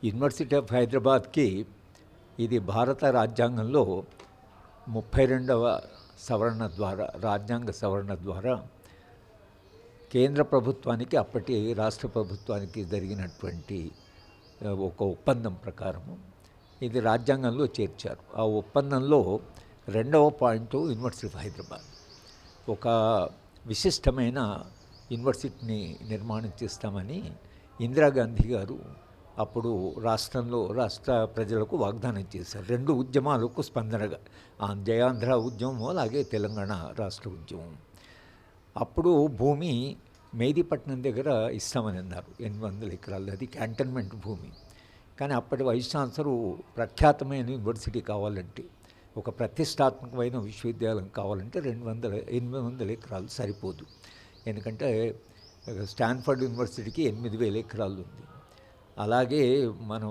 University of హైదరాబాద్కి ఇది భారత రాజ్యాంగంలో 32వ సవరణ ద్వారా రాజ్యాంగ సవరణ ద్వారా కేంద్ర ప్రభుత్వానికి అప్పటి రాష్ట్ర ప్రభుత్వానికి జరిగినటువంటి ఒక ఒప్పందం ప్రకారము ఇది రాజ్యాంగంలో చేర్చారు. ఆ ఒప్పందంలో 2వ పాయింట్ యూనివర్సిటీ ఆఫ్ హైదరాబాద్ ఒక విశిష్టమైన యూనివర్సిటీని నిర్మాణం చేస్తామని ఇందిరాగాంధీ గారు అప్పుడు రాష్ట్ర ప్రజలకు వాగ్దానం చేశారు. 2 ఉద్యమాలకు స్పందనగా జయాంధ్ర ఉద్యమం అలాగే తెలంగాణ రాష్ట్ర ఉద్యమం. అప్పుడు భూమి మెహదీపట్నం దగ్గర ఇస్తామని అన్నారు, 800 ఎకరాలు. అది క్యాంటన్మెంట్ భూమి. కానీ అప్పటి వైస్ ఛాన్సలర్ ప్రఖ్యాతమైన యూనివర్సిటీ కావాలంటే, ఒక ప్రతిష్టాత్మకమైన విశ్వవిద్యాలయం కావాలంటే 800 ఎకరాలు సరిపోదు. ఎందుకంటే స్టాన్ఫర్డ్ యూనివర్సిటీకి 8000 ఎకరాలు ఉంది. అలాగే మనం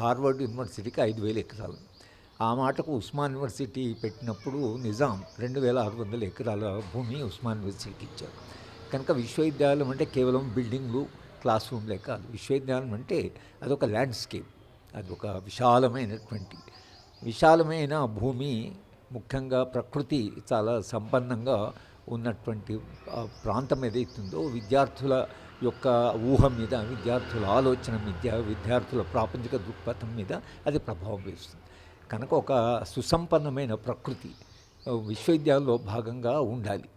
హార్వర్డ్ యూనివర్సిటీకి 5000 ఎకరాలు. ఆ మాటకు ఉస్మాన్ యూనివర్సిటీ పెట్టినప్పుడు నిజాం 2600 ఎకరాల భూమి ఉస్మాన్ యూనివర్సిటీకి ఇచ్చారు. కనుక విశ్వవిద్యాలయం అంటే కేవలం బిల్డింగ్లు, క్లాస్ రూమ్లే కాదు. విశ్వవిద్యాలయం అంటే అదొక ల్యాండ్స్కేప్, అదొక విశాలమైన భూమి. ముఖ్యంగా ప్రకృతి చాలా సంపన్నంగా ఉన్నటువంటి ప్రాంతం ఏదైతుందో విద్యార్థుల యొక్క ఊహ మీద, విద్యార్థుల ఆలోచన మీద, విద్యార్థుల ప్రాపంచిక దృక్పథం మీద అది ప్రభావం వేస్తుంది. కనుక ఒక సుసంపన్నమైన ప్రకృతి విశ్వవిద్యాలయంలో భాగంగా ఉండాలి.